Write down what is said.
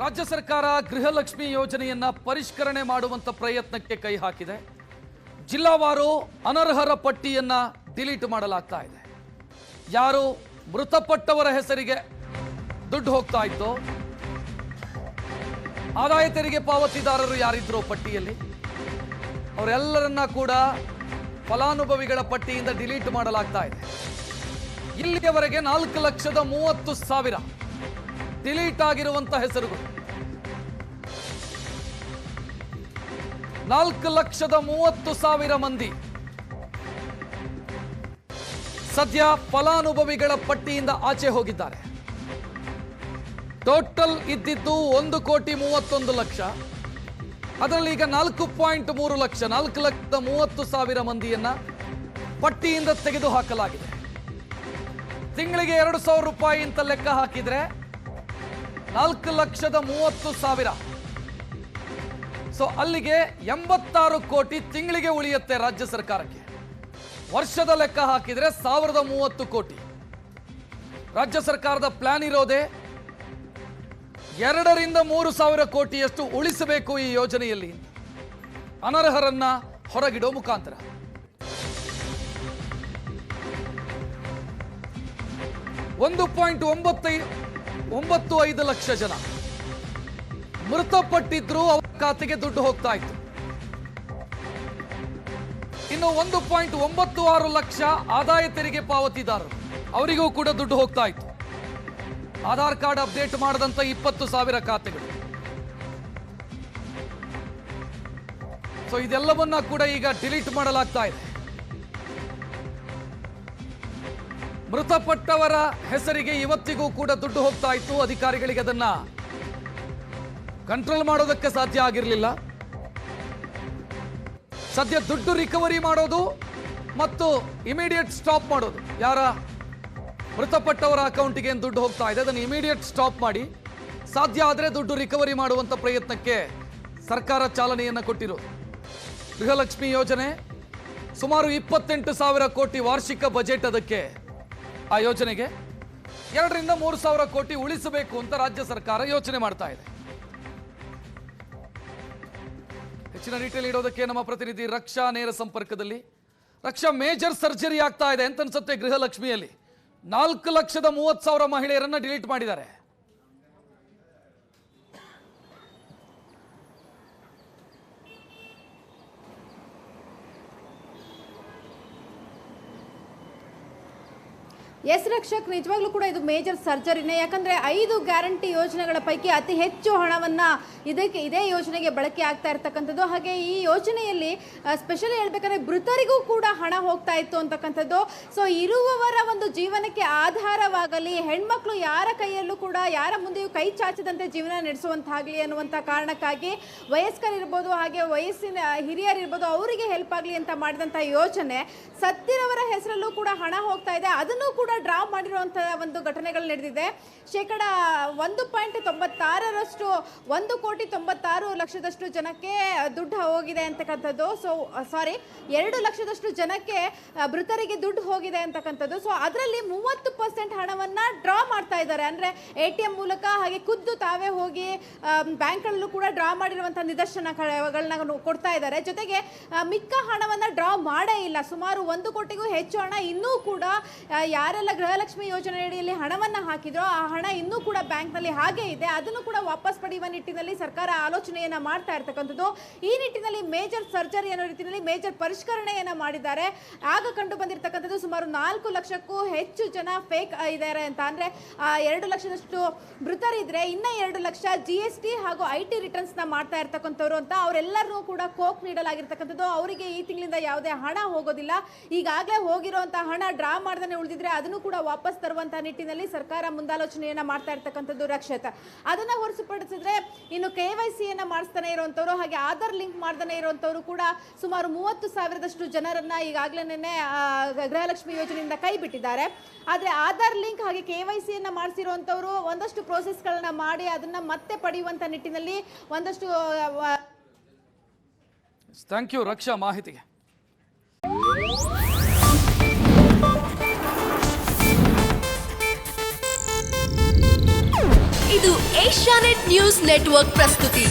ರಾಜ್ಯ ಸರ್ಕಾರ ಗೃಹಲಕ್ಷ್ಮಿ ಯೋಜನೆಯನ್ನ ಪರಿಷ್ಕರಣೆ ಮಾಡುವಂತ ಪ್ರಯತ್ನಕ್ಕೆ ಕೈ ಹಾಕಿದೆ. ಜಿಲ್ಲಾವಾರು ಅನರ್ಹರ ಪಟ್ಟಿಯನ್ನ ಡಿಲೀಟ್ ಮಾಡಲಾಗ್ತಾ ಇದೆ. ಯಾರು ಮೃತಪಟ್ಟವರ ಹೆಸರಿಗೆ ದುಡ್ಡು ಹೋಗ್ತಾ ಇತ್ತು, ಆದಾಯ ತೆರಿಗೆ ಪಾವತಿದಾರರು ಯಾರಿದ್ರು ಪಟ್ಟಿಯಲ್ಲಿ, ಅವರೆಲ್ಲರನ್ನ ಕೂಡ ಫಲಾನುಭವಿಗಳ ಪಟ್ಟಿಯಿಂದ ಡಿಲೀಟ್ ಮಾಡಲಾಗ್ತಾ ಇದೆ. ಇಲ್ಲಿಯವರೆಗೆ 4,30,000 ಡಿಲೀಟ್ ಆಗಿರುವಂತಹ ಹೆಸರುಗಳು. 4,30,000 ಮಂದಿ ಸದ್ಯ ಫಲಾನುಭವಿಗಳ ಪಟ್ಟಿಯಿಂದ ಆಚೆ ಹೋಗಿದ್ದಾರೆ. ಟೋಟಲ್ ಇದ್ದಿದ್ದು 1,31,00,000. ಅದರಲ್ಲಿ ಈಗ 4.3 ಲಕ್ಷ 4,30,000 ಮಂದಿಯನ್ನ ಪಟ್ಟಿಯಿಂದ ತೆಗೆದು ಹಾಕಲಾಗಿದೆ. ತಿಂಗಳಿಗೆ 2,000 ರೂಪಾಯಿ ಅಂತ ಲೆಕ್ಕ ಹಾಕಿದ್ರೆ 4,30,000. ಸೊ ಅಲ್ಲಿಗೆ 86 ಕೋಟಿ ತಿಂಗಳಿಗೆ ಉಳಿಯುತ್ತೆ ರಾಜ್ಯ ಸರ್ಕಾರಕ್ಕೆ. ವರ್ಷದ ಲೆಕ್ಕ ಹಾಕಿದ್ರೆ 1,030 ಕೋಟಿ. ರಾಜ್ಯ ಸರ್ಕಾರದ ಪ್ಲಾನ್ ಇರೋದೇ 2ರಿಂದ 3,000 ಕೋಟಿಯಷ್ಟು ಉಳಿಸಬೇಕು ಈ ಯೋಜನೆಯಲ್ಲಿ, ಅನರ್ಹರನ್ನ ಹೊರಗಿಡೋ ಮುಖಾಂತರ. $1.95 ಲಕ್ಷ ಜನ ಮೃತಪಟ್ಟಿದ್ರು, ಅವರ ಖಾತೆಗೆ ದುಡ್ಡು ಹೋಗ್ತಾ ಇತ್ತು. ಇನ್ನು 1.96 ಲಕ್ಷ ಆದಾಯ ತೆರಿಗೆ ಪಾವತಿದಾರರು, ಅವರಿಗೂ ಕೂಡ ದುಡ್ಡು ಹೋಗ್ತಾ ಇತ್ತು. ಆಧಾರ್ ಕಾರ್ಡ್ ಅಪ್ಡೇಟ್ ಮಾಡದಂತ 20,000 ಖಾತೆಗಳು. ಸೊ ಇದೆಲ್ಲವನ್ನ ಕೂಡ ಈಗ ಡಿಲೀಟ್ ಮಾಡಲಾಗ್ತಾ ಇದೆ. ಮೃತಪಟ್ಟವರ ಹೆಸರಿಗೆ ಇವತ್ತಿಗೂ ಕೂಡ ದುಡ್ಡು ಹೋಗ್ತಾ ಇತ್ತು. ಅಧಿಕಾರಿಗಳಿಗೆ ಅದನ್ನ ಕಂಟ್ರೋಲ್ ಮಾಡೋದಕ್ಕೆ ಸಾಧ್ಯ ಆಗಿರಲಿಲ್ಲ. ಸದ್ಯ ದುಡ್ಡು ರಿಕವರಿ ಮಾಡೋದು ಮತ್ತು ಇಮಿಡಿಯೇಟ್ ಸ್ಟಾಪ್ ಮಾಡೋದು, ಯಾರ ಮೃತಪಟ್ಟವರ ಅಕೌಂಟಿಗೆ ಏನು ದುಡ್ಡು ಹೋಗ್ತಾ ಇದೆ ಅದನ್ನು ಇಮಿಡಿಯೇಟ್ ಸ್ಟಾಪ್ ಮಾಡಿ, ಸಾಧ್ಯ ಆದರೆ ದುಡ್ಡು ರಿಕವರಿ ಮಾಡುವಂಥ ಪ್ರಯತ್ನಕ್ಕೆ ಸರ್ಕಾರ ಚಾಲನೆಯನ್ನು ಕೊಟ್ಟಿರೋದು. ಗೃಹಲಕ್ಷ್ಮಿ ಯೋಜನೆ ಸುಮಾರು 28,000 ಕೋಟಿ ವಾರ್ಷಿಕ ಬಜೆಟ್ ಅದಕ್ಕೆ. ಆ ಯೋಜನೆಗೆ 2ರಿಂದ 3,000 ಕೋಟಿ ಉಳಿಸಬೇಕು ಅಂತ ರಾಜ್ಯ ಸರ್ಕಾರ ಯೋಚನೆ ಮಾಡ್ತಾ ಇದೆ. ಹೆಚ್ಚಿನ ಡೀಟೇಲ್ ಇಡೋದಕ್ಕೆ ನಮ್ಮ ಪ್ರತಿನಿಧಿ ರಕ್ಷಾ ನೇರ ಸಂಪರ್ಕದಲ್ಲಿ. ರಕ್ಷಾ, ಮೇಜರ್ ಸರ್ಜರಿ ಆಗ್ತಾ ಇದೆ ಅಂತ ಅನ್ಸುತ್ತೆ ಗೃಹಲಕ್ಷ್ಮಿಯಲ್ಲಿ. 4,30,000 ಮಹಿಳೆಯರನ್ನ ಡಿಲೀಟ್ ಮಾಡಿದ್ದಾರೆ. ಎಸ್ ರಕ್ಷಕ್, ನಿಜವಾಗ್ಲೂ ಕೂಡ ಇದು ಮೇಜರ್ ಸರ್ಜರಿನೇ. ಯಾಕಂದರೆ 5 ಗ್ಯಾರಂಟಿ ಯೋಜನೆಗಳ ಪೈಕಿ ಅತಿ ಹೆಚ್ಚು ಹಣವನ್ನು ಇದೇ ಯೋಜನೆಗೆ ಬಳಕೆ ಆಗ್ತಾ ಇರ್ತಕ್ಕಂಥದ್ದು. ಹಾಗೆ ಈ ಯೋಜನೆಯಲ್ಲಿ ಸ್ಪೆಷಲಿ ಹೇಳ್ಬೇಕಂದ್ರೆ ಮೃತರಿಗೂ ಕೂಡ ಹಣ ಹೋಗ್ತಾ ಇತ್ತು ಅಂತಕ್ಕಂಥದ್ದು. ಸೊ ಇರುವವರ ಒಂದು ಜೀವನಕ್ಕೆ ಆಧಾರವಾಗಲಿ, ಹೆಣ್ಮಕ್ಳು ಯಾರ ಕೈಯಲ್ಲೂ ಕೂಡ ಯಾರ ಮುಂದೆಯೂ ಕೈ ಚಾಚದಂತೆ ಜೀವನ ನಡೆಸುವಂತಾಗಲಿ ಅನ್ನುವಂಥ ಕಾರಣಕ್ಕಾಗಿ ವಯಸ್ಕರಿರ್ಬೋದು, ಹಾಗೆ ವಯಸ್ಸಿನ ಹಿರಿಯರಿರ್ಬೋದು, ಅವರಿಗೆ ಹೆಲ್ಪ್ ಆಗಲಿ ಅಂತ ಮಾಡಿದಂಥ ಯೋಜನೆ. ಸತ್ತಿರವರ ಹೆಸರಲ್ಲೂ ಕೂಡ ಹಣ ಹೋಗ್ತಾ ಇದೆ. ಅದನ್ನು ಕೂಡ ಡ್ರಾ ಮಾಡಿರುವಂಥ ಒಂದು ಘಟನೆಗಳು ನಡೆದಿದೆ. ಶೇಕಡ 1.96ರಷ್ಟು 1,96,00,000 ಜನಕ್ಕೆ ದುಡ್ಡು ಹೋಗಿದೆ ಅಂತಕ್ಕಂಥದ್ದು. ಸೊ 2 ಲಕ್ಷದಷ್ಟು ಜನಕ್ಕೆ ಮೃತರಿಗೆ ದುಡ್ಡು ಹೋಗಿದೆ ಅಂತಕ್ಕಂಥದ್ದು. ಸೊ ಅದರಲ್ಲಿ 30% ಹಣವನ್ನು ಡ್ರಾ ಮಾಡ್ತಾ ಇದ್ದಾರೆ. ಅಂದರೆ ATM ಮೂಲಕ, ಹಾಗೆ ಖುದ್ದು ತಾವೇ ಹೋಗಿ ಬ್ಯಾಂಕ್ಗಳಲ್ಲೂ ಕೂಡ ಡ್ರಾ ಮಾಡಿರುವಂಥ ನಿದರ್ಶನಗಳನ್ನ ಕೊಡ್ತಾ ಇದ್ದಾರೆ. ಜೊತೆಗೆ ಮಿಕ್ಕ ಹಣವನ್ನು ಡ್ರಾ ಮಾಡೇ ಇಲ್ಲ. ಸುಮಾರು 1 ಕೋಟಿಗೂ ಹೆಚ್ಚು ಹಣ ಇನ್ನೂ ಕೂಡ ಯಾರೆಲ್ಲ ಗೃಹಲಕ್ಷ್ಮಿ ಯೋಜನೆ ಅಡಿಯಲ್ಲಿ ಹಣವನ್ನು ಹಾಕಿದ್ರೋ ಆ ಹಣ ಇನ್ನೂ ಕೂಡ ಬ್ಯಾಂಕ್ನಲ್ಲಿ ಹಾಗೆ ಇದೆ. ಅದನ್ನು ಕೂಡ ವಾಪಸ್ ಪಡೆಯುವ ನಿಟ್ಟಿನಲ್ಲಿ ಸರ್ಕಾರ ಆಲೋಚನೆಯನ್ನ ಮಾಡ್ತಾ ಇರ್ತಕ್ಕಂಥದ್ದು. ಈ ನಿಟ್ಟಿನಲ್ಲಿ ಮೇಜರ್ ಸರ್ಜರಿ ಅನ್ನೋ ರೀತಿಯಲ್ಲಿ ಮೇಜರ್ ಪರಿಷ್ಕರಣೆಯನ್ನ ಮಾಡಿದ್ದಾರೆ. ಆಗ ಕಂಡು ಬಂದಿರತಕ್ಕಂಥದ್ದು ಸುಮಾರು 4 ಲಕ್ಷಕ್ಕೂ ಹೆಚ್ಚು ಜನ ಫೇಕ್ ಇದ್ದಾರೆ ಅಂತ. ಅಂದ್ರೆ 2 ಲಕ್ಷದಷ್ಟು ಮೃತರಿದ್ರೆ ಇನ್ನ 2 ಲಕ್ಷ GST ಹಾಗೂ IT ರಿಟರ್ನ್ಸ್ ನ ಮಾಡ್ತಾ ಇರ್ತಕ್ಕಂಥವ್ರು ಅಂತ. ಅವರೆಲ್ಲರೂ ಕೂಡ ಕೋಕ್ ನೀಡಲಾಗಿರ್ತಕ್ಕಂಥದ್ದು. ಅವರಿಗೆ ಈ ತಿಂಗಳಿಂದ ಯಾವುದೇ ಹಣ ಹೋಗೋದಿಲ್ಲ. ಈಗಾಗಲೇ ಹೋಗಿರುವಂತಹ ಹಣ ಡ್ರಾ ಮಾಡದೇ ಉಳಿದಿದ್ರೆ ಅದನ್ನು ಕೂಡ ವಾಪಸ್ ತರುವಂತಹ ನಿಟ್ಟಿನಲ್ಲಿ ಸರ್ಕಾರ ಮುಂದಾಲೋಚನೆಯನ್ನ ಮಾಡ್ತಾ ಇರ್ತಕ್ಕಂಥದ್ದು ರಕ್ಷಿತ. ಅದನ್ನ ಹೊರತುಪಡಿಸಿದ್ರೆ ಇನ್ನು KYC ಯನ್ನ ಮಾಡಿಸ್ತಾನೆ ಇರುವಂತವರು, ಹಾಗೆ ಆಧಾರ್ ಲಿಂಕ್ ಮಾಡ್ತಾನೆ ಇರುವಂತವರು ಕೂಡ ಸುಮಾರು 30,000ದಷ್ಟು ಜನರನ್ನ ಈಗಾಗಲೇ ಗೃಹಲಕ್ಷ್ಮಿ ಯೋಜನೆಯಿಂದ ಕೈ ಬಿಟ್ಟಿದ್ದಾರೆ. ಆದ್ರೆ ಆಧಾರ್ ಲಿಂಕ್ ಹಾಗೆ KYC ಯನ್ನ ಮಾಡಿಸಿರುವಂತವರು ಒಂದಷ್ಟು ಪ್ರೋಸೆಸ್ಗಳನ್ನ ಮಾಡಿ ಅದನ್ನ ಮತ್ತೆ ಪಡೆಯುವಂತ ನಿಟ್ಟಿನಲ್ಲಿ ಒಂದಷ್ಟು. ಥ್ಯಾಂಕ್ ಯು ರಕ್ಷಾ ಮಾಹಿತಿಗೆ. ಇದು ಏಷ್ಯಾನೆಟ್ ನ್ಯೂಸ್ ನೆಟ್ವರ್ಕ್ ಪ್ರಸ್ತುತಿ.